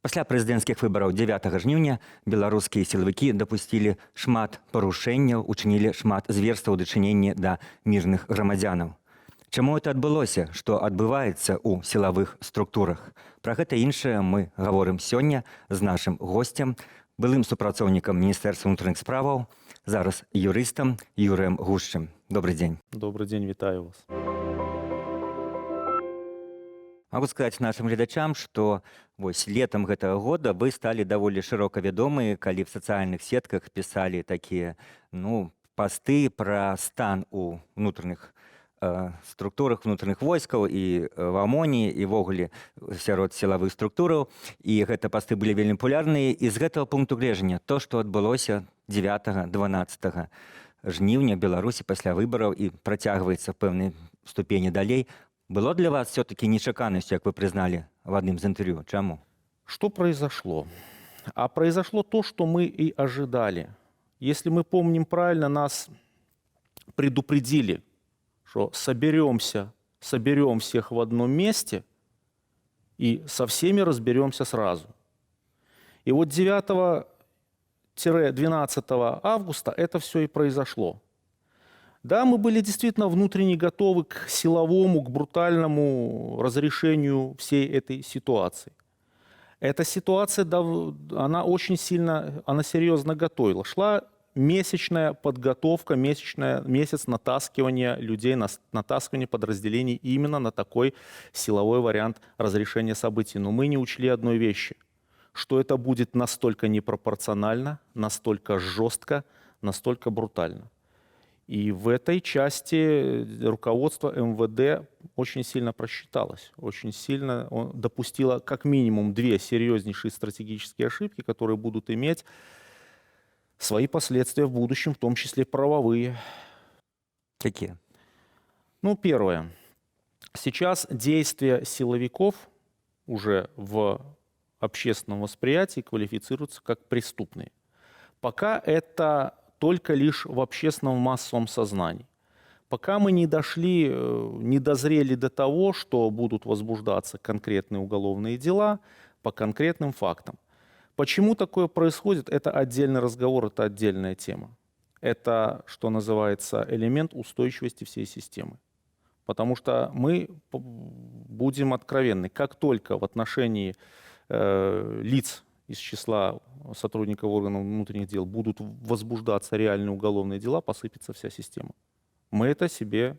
Пасля прэзідэнцкіх выбараў 9 жніўня беларускія сілавікі дапусцілі шмат парушэнняў, учынілі шмат зверстваў у дачыненні да мірных грамадзянаў. Чаму это адбылося, што адбываецца ў сілавых структурах? Пра гэта іншае мы гаворым сёння з нашым госцем, былым супрацоўнікам Міністэрства ўнутраных справаў, зараз юрыстам Юрыем Гушчым. Добрый дзень. Добрый день, вітаю вас. Могу сказаць нашым гледачам, што летам гэтага года вы сталі даволі шырока вядомы, калі в сацыяльных сетках пісалі такія пасты пра стан у ўнутраных структурах унутраных войскаў і в ОМОНе, і ввогуле сярод сілавых структураў. І гэта пасты былі вельмі папулярныя. І з гэтага пункту гледжання то, што адбылося 9-12 жніўня Беларусі пасля выбараў і працягваецца в пэўнай ступені далей, было для вас все-таки нечаканностью, как вы признали в одном из интервью? Чему? Что произошло? А произошло то, что мы и ожидали. Если мы помним правильно, нас предупредили, что соберем всех в одном месте и со всеми разберемся сразу. И вот 9-12 августа это все и произошло. Да, мы были действительно внутренне готовы к силовому, к брутальному разрешению всей этой ситуации. Эта ситуация, она очень сильно, она серьезно готовила. Шла месячная подготовка, месяц натаскивания людей, натаскивания подразделений именно на такой силовой вариант разрешения событий. Но мы не учли одной вещи, что это будет настолько непропорционально, настолько жестко, настолько брутально. И в этой части руководство МВД очень сильно просчиталось, очень сильно допустило как минимум 2 серьезнейшие стратегические ошибки, которые будут иметь свои последствия в будущем, в том числе правовые. Какие? Первое. Сейчас действия силовиков уже в общественном восприятии квалифицируются как преступные. Пока это только лишь в общественном массовом сознании. Пока мы не дозрели до того, что будут возбуждаться конкретные уголовные дела по конкретным фактам. Почему такое происходит, это отдельный разговор, это отдельная тема. Это, что называется, элемент устойчивости всей системы. Потому что мы будем откровенны, как только в отношении лиц из числа сотрудников органов внутренних дел будут возбуждаться реальные уголовные дела, посыпется вся система. Мы это себе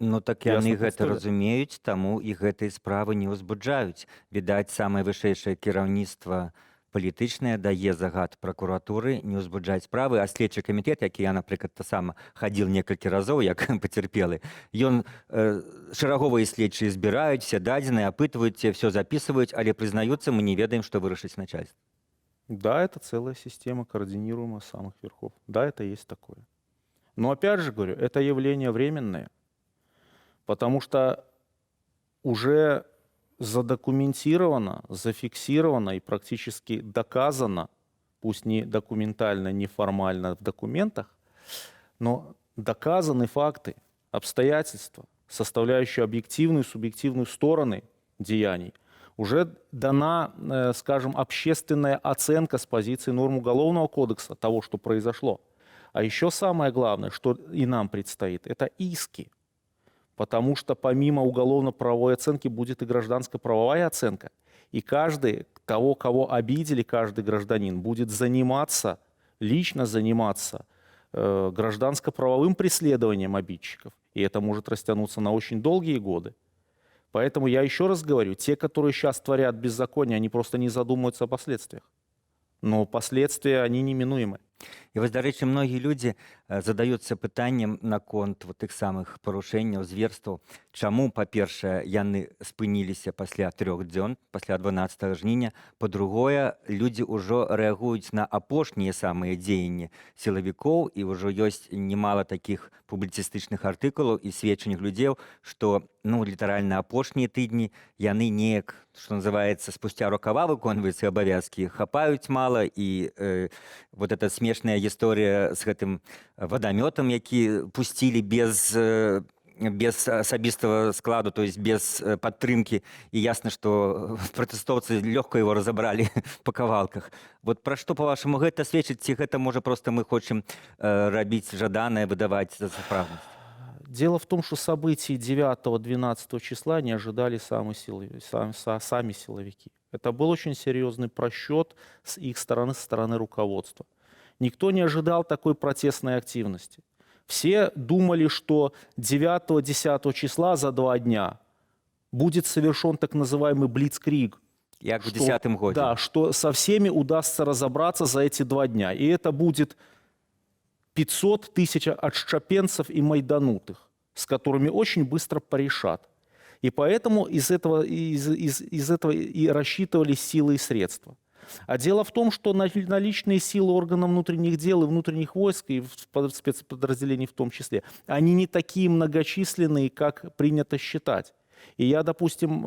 так яны гэта разумеюць, таму і гэтай справы не ўзбуджаюць. Відаць, самае вышэйшае кіраўніцтва палітычнае дае загад пракуратуры не ўзбуджаць справы, а следчы камітэт, які я, напрыклад, сам хадзіў некалькі разоў, як пацярпелы, ён шараговыя следчыя збіраюць все дадзеныя, апытваюць, все записываюць, але прызнаюцца, мы не ведаем, што вырашыць начальство. Да, это целая система, координируемая с самых верхов. Да, это есть такое. Но опять же говорю, это явление временное, потому что уже задокументировано, зафиксировано и практически доказано, пусть не документально, не формально в документах, но доказаны факты, обстоятельства, составляющие объективную и субъективную стороны деяний. Уже дана, скажем, общественная оценка с позиции норм Уголовного кодекса того, что произошло. А еще самое главное, что и нам предстоит, это иски. Потому что помимо уголовно-правовой оценки будет и гражданско-правовая оценка. И каждый, кого обидели, каждый гражданин будет лично заниматься гражданско-правовым преследованием обидчиков. И это может растянуться на очень долгие годы. Поэтому я еще раз говорю, те, которые сейчас творят беззаконие, они просто не задумываются о последствиях. Но последствия, они неминуемы. І вось, дарэчы, многія людзі задаюцца пытаннем наконт тых самых парушэнняў, зверстваў. Чаму, па-першае, яны спыніліся пасля 3 дзён, пасля 12 жніўня? Па-другое, людзі ўжо рэагуюць на апошнія самыя дзеянні сілавікоў, і ўжо ёсць немало такіх публіцыстычных артыкулаў і сведчанняў людзей, што літаральна апошнія тыдні яны неяк, што называецца, спусця рукава выконваюць свае абавязкі, хапаюць мала, і вот эта смешная гісторыя з гэтым вадамётам, які пусцілі без без асабістага складу, то есть без падтрымкі, і ясна, што пратэстоўцы лёгка его разабралі па кавалках. Вот пра што, па-вашаму, гэта сведчыць, ці гэта можа проста мы хочам рабіць жаданае, выдаваць за сапраўднасць? Дело в том, что событий 9-12 числа не ожидали сами силовики. Это был очень серьезный просчет с их стороны, со стороны руководства. Никто не ожидал такой протестной активности. Все думали, что 9-10 числа за 2 дня будет совершен так называемый блицкриг. Як в 10-м годзе. Да, что со всеми удастся разобраться за эти 2 дня. И это будет 500 тысяч отщепенцев и майданутых, с которыми очень быстро порешат. И поэтому из этого и рассчитывались силы и средства. А дело в том, что наличные силы органов внутренних дел и внутренних войск, и спецподразделений в том числе, они не такие многочисленные, как принято считать. И я, допустим,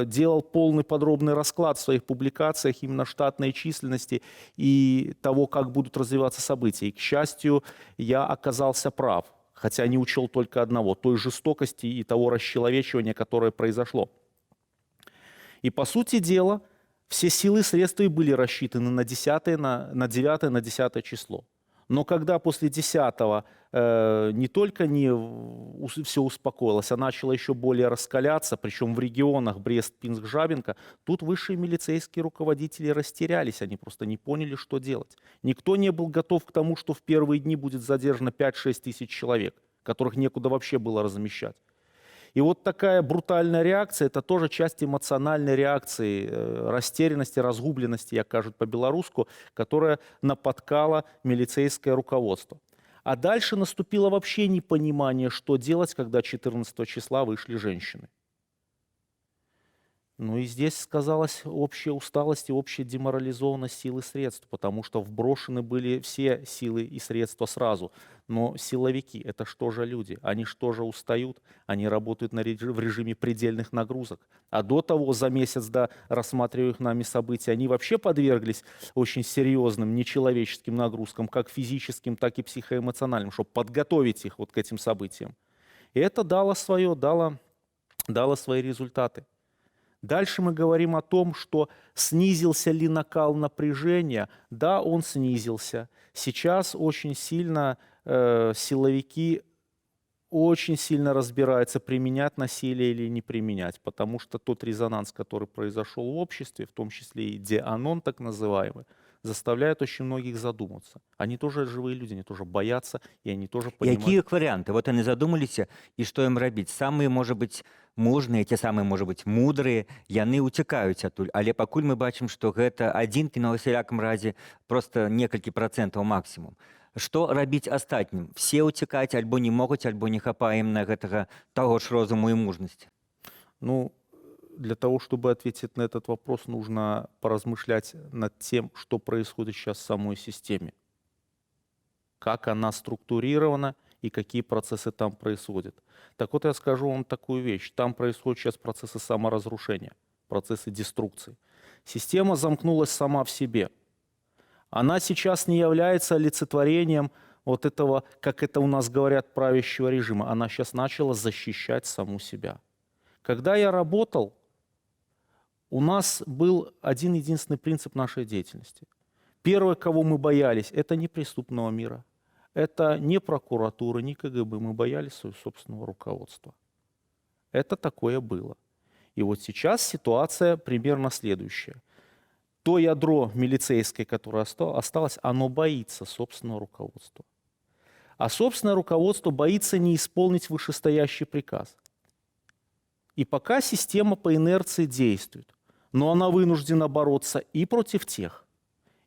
делал полный подробный расклад в своих публикациях именно штатной численности и того, как будут развиваться события. И, к счастью, я оказался прав, хотя не учел только одного, той жестокости и того расчеловечивания, которое произошло. И, по сути дела, все силы и средства были рассчитаны на 9 на 10 число. Но когда после 10-го не только все успокоилось, а начало еще более раскаляться, причем в регионах Брест, Пинск, Жабинка, тут высшие милицейские руководители растерялись, они просто не поняли, что делать. Никто не был готов к тому, что в первые дни будет задержано 5-6 тысяч человек, которых некуда вообще было размещать. И вот такая брутальная реакция, это тоже часть эмоциональной реакции, растерянности, разгубленности, як кажут по-белорусски, которая напоткала милицейское руководство. А дальше наступило вообще непонимание, что делать, когда 14 числа вышли женщины. Ну и здесь сказалась общая усталость и общая деморализованность сил и средств, потому что вброшены были все силы и средства сразу. Но силовики – это что же люди? Они что же устают? Они работают в режиме предельных нагрузок. А до того, за месяц до рассматриваемых нами событий, они вообще подверглись очень серьезным нечеловеческим нагрузкам, как физическим, так и психоэмоциональным, чтобы подготовить их вот к этим событиям. И это дало свои результаты. Дальше мы говорим о том, что снизился ли накал напряжения. Да, он снизился. Сейчас очень сильно силовики очень сильно разбираются, применять насилие или не применять, потому что тот резонанс, который произошел в обществе, в том числе и деанон так называемый, заставляет очень многих задуматься. Они тоже живые люди, они тоже боятся, и они тоже понимают. Какие варианты? Вот они задумались, и что им робить? Самые, может быть, мужныя, те самыя, можа быць, мудрыя, яны ўцякаюць адтуль. Але пакуль мы бачым, што гэта адзінкі, на ўсялякам разе проста некалькі працэнтаў максімум. Што рабіць астатнім? Все ўцякаць альбо не могуць, альбо не хапае ім на гэтага таго ж розуму і мужнасці? Ну, для того, чтобы ответить на этот вопрос, нужно поразмышлять над тем, что происходит сейчас в самой системе. Как она структурирована и какие процессы там происходят. Так вот я скажу вам такую вещь. Там происходят сейчас процессы саморазрушения, процессы деструкции. Система замкнулась сама в себе. Она сейчас не является олицетворением вот этого, как это у нас говорят, правящего режима. Она сейчас начала защищать саму себя. Когда я работал, у нас был один единственный принцип нашей деятельности. Первое, кого мы боялись, это не преступного мира. Это не прокуратура, не КГБ. Мы боялись своего собственного руководства. Это такое было. И вот сейчас ситуация примерно следующая. То ядро милицейское, которое осталось, оно боится собственного руководства. А собственное руководство боится не исполнить вышестоящий приказ. И пока система по инерции действует, но она вынуждена бороться и против тех,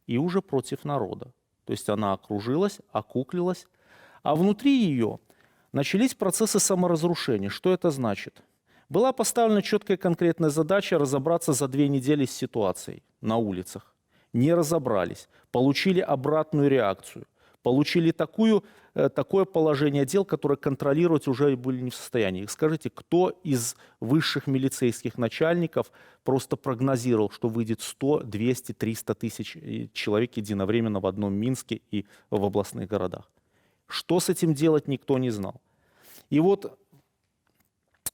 и уже против народа. То есть она окружилась, окуклилась, а внутри ее начались процессы саморазрушения. Что это значит? Была поставлена четкая конкретная задача разобраться за 2 недели с ситуацией на улицах. Не разобрались, получили обратную реакцию, получили такое положение дел, которое контролировать уже были не в состоянии. Скажите, кто из высших милицейских начальников просто прогнозировал, что выйдет 100, 200, 300 тысяч человек единовременно в одном Минске и в областных городах? Что с этим делать, никто не знал. И вот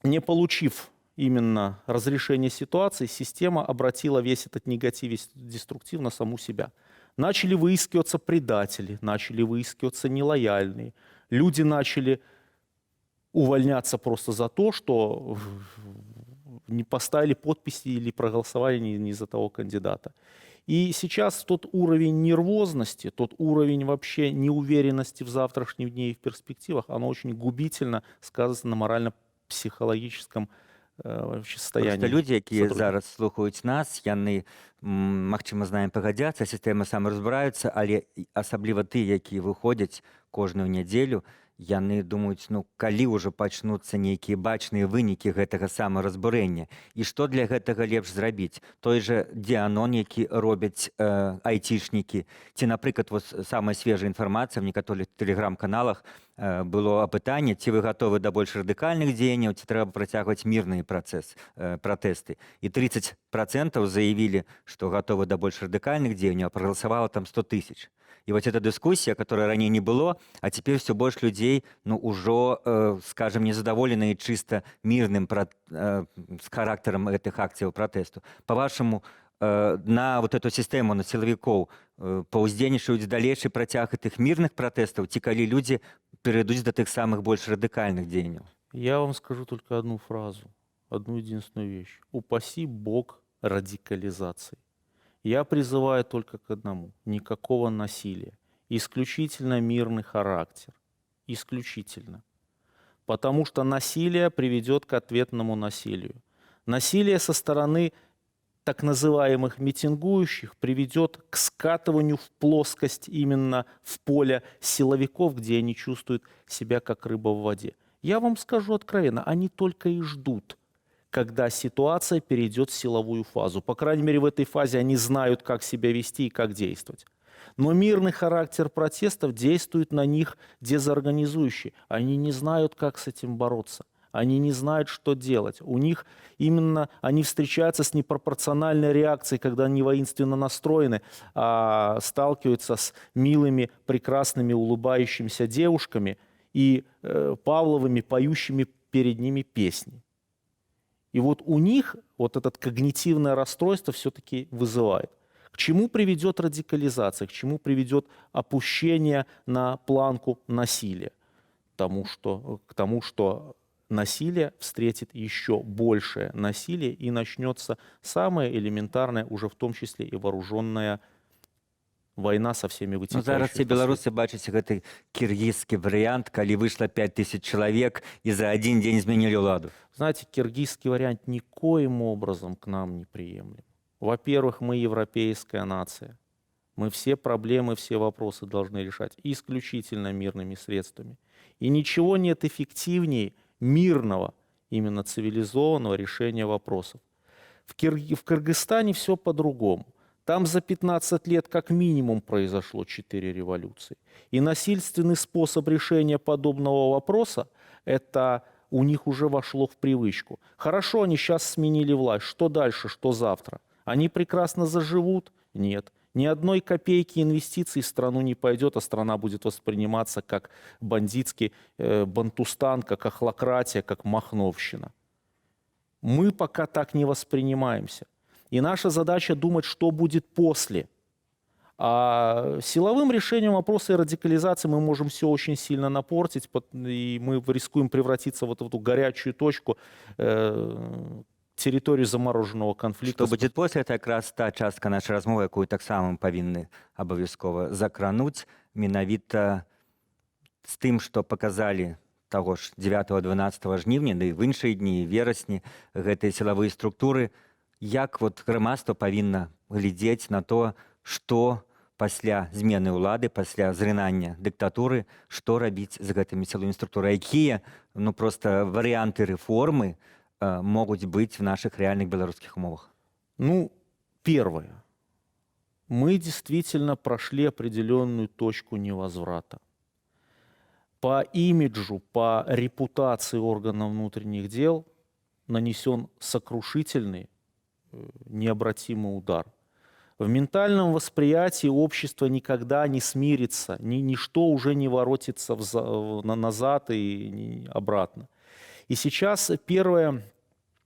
не получив именно разрешение ситуации, система обратила весь этот негатив, весь этот деструктив на саму себя. Начали выискиваться предатели, начали выискиваться нелояльные. Люди начали увольняться просто за то, что не поставили подписи или проголосовали не за того кандидата. И сейчас тот уровень нервозности, тот уровень вообще неуверенности в завтрашнем дне и в перспективах, оно очень губительно сказывается на морально-психологическом вообще Просто состоянии людзі, якія сотрудников. зараз слухаюць нас, яны, магчыма, з намі пагадзяцца, сістэмы самаразбіраюцца, але асабліва тыя, якія выходзяць кожную нядзелю, яны думаюць, ну калі ўжо пачнуцца нейкія бачныя вынікі гэтага самаразбурэння і што для гэтага лепш зрабіць. Той жа дыанон, які робяць айцішнікі, ці, напрыклад, самая свежая інфармацыя в некаторых тэлеграм-каналах было апытанне, ці вы гатовы да больш радыкальных дзеянняў, ці трэба працягваць мірныя пратэсты. І 30% заявілі, што гатовы да больш радыкальных дзеянняў, а прагаласавала там 100 000. И вот эта дискуссия, которой ранее не было, а теперь все больше людей, ну, уже, скажем, незадоволенные чисто мирным с характером этих акций протесту. По-вашему, на вот эту систему, на силовиков, паўздзейнічаюць далейшы працяг этих мирных протестов, ці калі люди перейдут до тех самых больше радикальных дзеянняў? Я вам скажу только одну фразу, одну единственную вещь. Упаси Бог радикализации. Я призываю только к одному – никакого насилия, исключительно мирный характер, исключительно. Потому что насилие приведет к ответному насилию. Насилие со стороны так называемых митингующих приведет к скатыванию в плоскость именно в поле силовиков, где они чувствуют себя как рыба в воде. Я вам скажу откровенно, они только и ждут, когда ситуация перейдет в силовую фазу. По крайней мере, в этой фазе они знают, как себя вести и как действовать. Но мирный характер протестов действует на них дезорганизующе. Они не знают, как с этим бороться. Они не знают, что делать. У них именно они встречаются с непропорциональной реакцией, когда они воинственно настроены, а сталкиваются с милыми, прекрасными, улыбающимися девушками и Павловыми, поющими перед ними песни. И вот у них вот это когнитивное расстройство все-таки вызывает. К чему приведет радикализация, к чему приведет опущение на планку насилия? К тому, что насилие встретит еще большее насилие и начнется самое элементарное, уже в том числе и вооруженная война со всеми Ну, вытекающими. зараз ці беларусы бачаць гэты кіргізскі варыянт, калі выйшла 5000 чалавек і за один день змянілі ўладу. Знаете, киргизский вариант никоим образом к нам не приемлем. Во-первых, мы европейская нация. Мы все проблемы, все вопросы должны решать исключительно мирными средствами. И ничего нет эффективнее мирного, именно цивилизованного решения вопросов. В Кыргызстане все по-другому. Там за 15 лет как минимум произошло 4 революции. И насильственный способ решения подобного вопроса, это у них уже вошло в привычку. Хорошо, они сейчас сменили власть. Что дальше, что завтра? Они прекрасно заживут? Нет. Ни одной копейки инвестиций в страну не пойдет, а страна будет восприниматься как бандитский бантустан, как охлократия, как махновщина. Мы пока так не воспринимаемся. И наша задача думать, что будет после. А силовым решением вопроса и радикализации мы можем все очень сильно напортить, и мы рискуем превратиться вот в эту горячую точку, территорию замороженного конфликта. Што будзе после, это якраз та частка нашай размовы, якую таксама мы павінны абавязкова закрануць, менавіта з тым, што паказалі таго ж 9-12 жніўня, да і в іншыя дні, верасні, гэтыя сілавыя структуры, як вот грамадства павінна глядзець на то, што пасля змены ўлады, пасля зрынання дыктатуры, што рабіць з гэтымі сілавымі структурамі, якія, ну, проста варыянты рэформы могут быть в наших реальных белорусских умовах? Ну, первое. Мы действительно прошли определенную точку невозврата. По имиджу, по репутации органов внутренних дел нанесен сокрушительный, необратимый удар. В ментальном восприятии общество никогда не смирится, ничто уже не воротится назад и обратно. И сейчас первая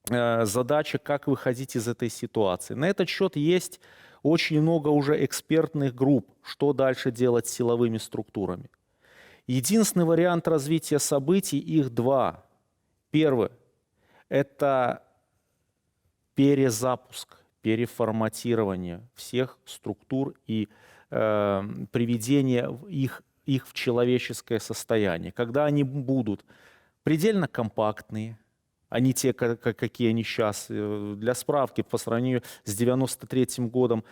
задача, как выходить из этой ситуации. На этот счет есть очень много уже экспертных групп, что дальше делать с силовыми структурами. Единственный вариант развития событий, их два. Первый – это перезапуск, переформатирование всех структур и приведение их в человеческое состояние, когда они будут предельно компактные, а не те, какие они сейчас. Для справки, по сравнению с 1993 годом,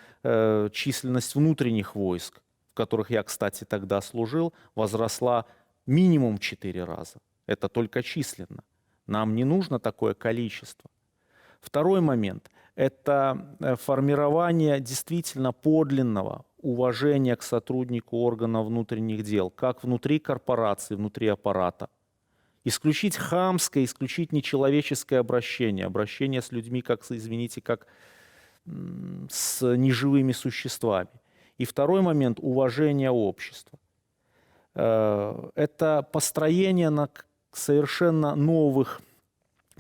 численность внутренних войск, в которых я, кстати, тогда служил, возросла минимум 4 раза. Это только численно. Нам не нужно такое количество. Второй момент – это формирование действительно подлинного уважения к сотруднику органов внутренних дел, как внутри корпорации, внутри аппарата. Исключить хамское, исключить нечеловеческое обращение, обращение с людьми, как, извините, как с неживыми существами. И второй момент – уважение общества. Это построение на совершенно новых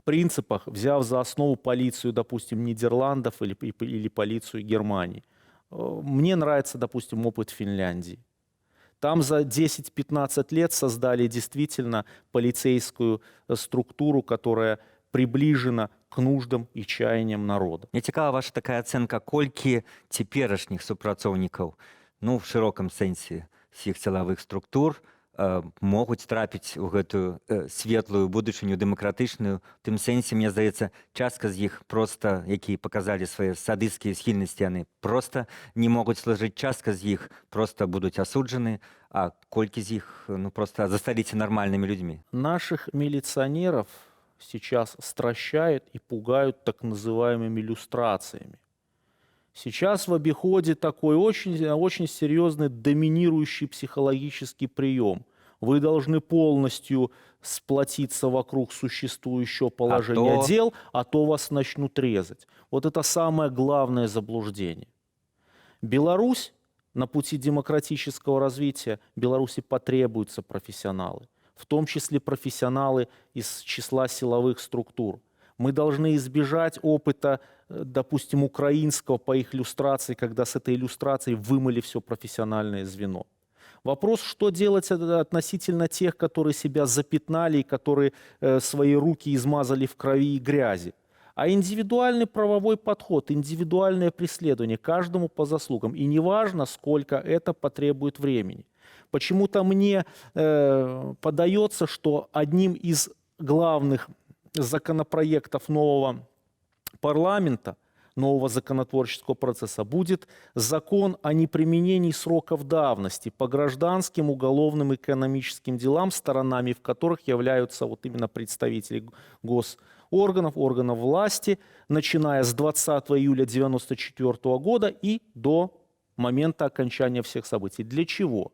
принципах, взяв за основу полицию, допустим, Нидерландов или полицию Германии. Мне нравится, допустим, опыт Финляндии. Там за 10-15 лет создали действительно полицейскую структуру, которая приближена к нуждам і чаяниям народа. Мне цікава ваша такая ацэнка, колькі цяперашніх супрацоўнікаў, ну, в шырокім сэнсе всіх сілавых структур, могуць трапіць у гэтую светлую будучыню дэмакратычную. В тым сэнсе, мне здаецца, частка з іх проста, якія паказалі свае садысцкія схільнасці, яны проста не могуць служыць, частка з іх проста будуць асуджаны, а колькі з іх ну, проста засталіся нармальнымі людзьмі. Наших милиционеров сейчас стращают и пугают так называемыми люстрациями. Сейчас в обиходе такой очень серьезный доминирующий психологический прием. Вы должны полностью сплотиться вокруг существующего положения дел, а то вас начнут резать. Вот это самое главное заблуждение. Беларусь на пути демократического развития, Беларуси потребуются профессионалы, в том числе профессионалы из числа силовых структур. Мы должны избежать опыта, допустим, украинского по их люстрации, когда с этой иллюстрацией вымыли все профессиональное звено. Вопрос, что делать относительно тех, которые себя запятнали и которые свои руки измазали в крови и грязи. А индивидуальный правовой подход, индивидуальное преследование каждому по заслугам. И неважно, сколько это потребует времени. Почему-то мне подается, что одним из главных законопроектов нового парламента, нового законотворческого процесса будет закон о неприменении сроков давности по гражданским, уголовным и экономическим делам, сторонами в которых являются вот именно представители госорганов, органов власти, начиная с 20 июля 1994 года и до момента окончания всех событий. Для чего?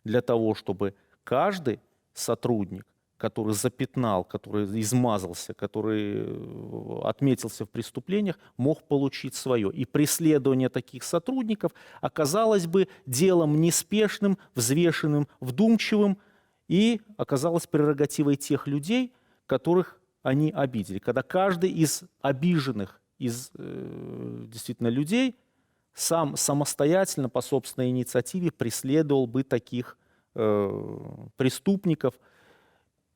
Для того, чтобы каждый сотрудник, который запятнал, который измазался, который отметился в преступлениях, мог получить свое. И преследование таких сотрудников оказалось бы делом неспешным, взвешенным, вдумчивым и оказалось прерогативой тех людей, которых они обидели. Когда каждый из обиженных, действительно людей сам самостоятельно по собственной инициативе преследовал бы таких преступников.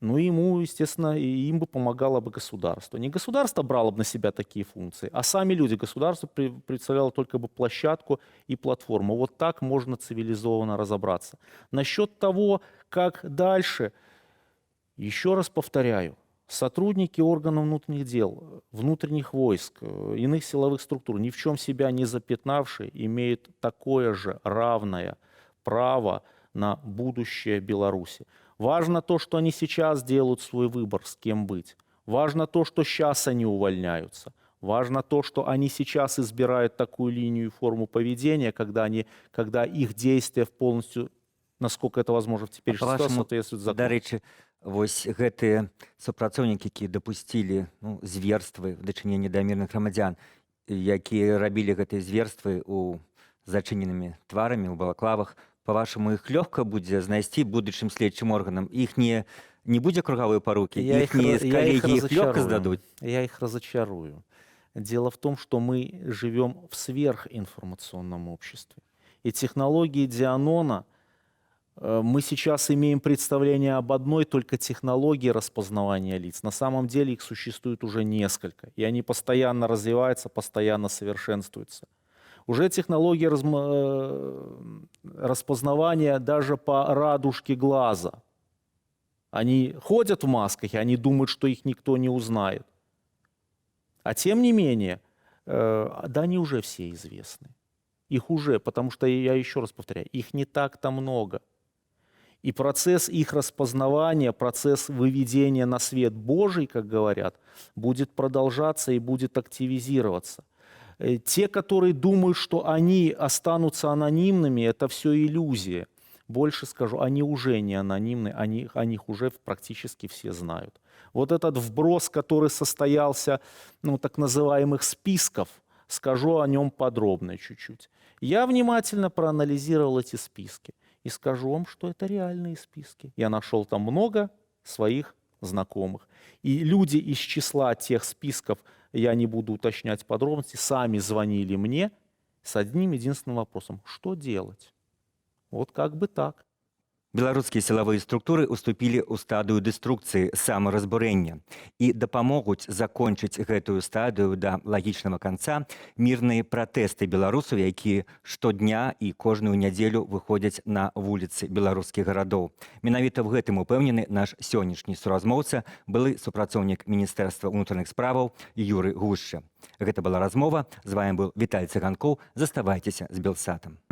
Ну, ему, естественно, им бы помогало бы государство. Не государство брало бы на себя такие функции, а сами люди. Государство представляло только бы площадку и платформу. Вот так можно цивилизованно разобраться. Насчет того, как дальше, еще раз повторяю, сотрудники органов внутренних дел, внутренних войск, иных силовых структур, ни в чем себя не запятнавшие, имеют такое же равное право на будущее Беларуси. Важно то, что они сейчас делают свой выбор, с кем быть. Важно то, что сейчас они увольняются. Важно то, что они сейчас избирают такую линию и форму поведения, когда их действия полностью, насколько это возможно, в теперешней ситуации соответствуют закону. Дарэчы, вось гэтыя супрацоўнікі, якія дапусцілі зверствы в дачыненні да мірных грамадзян, якія рабілі гэтыя зверствы у зачыненымі тварамі, у балаклавах, па-вашаму, іх лёгка будзе знайсці будучым следчым органам? Іх не Не будзе кругавой парукі? Я их, Іхнія ра- я их калегі іх лёгка разочарую. здадуць? Я их разочарую. Дело в том, что мы живем в сверхинформационном обществе. И технологии Дианона, мы сейчас имеем представление об одной только технологии распознавания лиц. На самом деле их существует уже несколько. И они постоянно развиваются, постоянно совершенствуются. Уже технологии распознавания даже по радужке глаза. Они ходят в масках, и они думают, что их никто не узнает. А тем не менее, да, они уже все известны. Их уже, потому что, я еще раз повторяю, их не так-то много. И процесс их распознавания, процесс выведения на свет Божий, как говорят, будет продолжаться и будет активизироваться. Те, которые думают, что они останутся анонимными, это все иллюзия. Больше скажу, они уже не анонимны, о них уже практически все знают. Вот этот вброс, который состоялся, так называемых списков, скажу о нем подробно чуть-чуть. Я внимательно проанализировал эти списки и скажу вам, что это реальные списки. Я нашел там много своих знакомых. И люди из числа тех списков, я не буду уточнять подробности, сами звонили мне с одним единственным вопросом: что делать? Вот как бы так. Беларускія сілавыя структуры уступілі ў стадыю дэструкцыі, самаразбурэння і дапамогуць закончыць гэтую стадыю да лагічнага канца мірныя пратэсты беларусаў, якія штодня і кожную нядзелю выходзяць на вуліцы беларускіх гарадоў. Менавіта ў гэтым упэўнены наш сённяшні суразмоўца, былы супрацоўнік Міністэрства ўнутраных справаў Юры Гушча. Гэта была размова. З вамі быў Віталь Цыганкоў. Заставайцеся з Белсатам.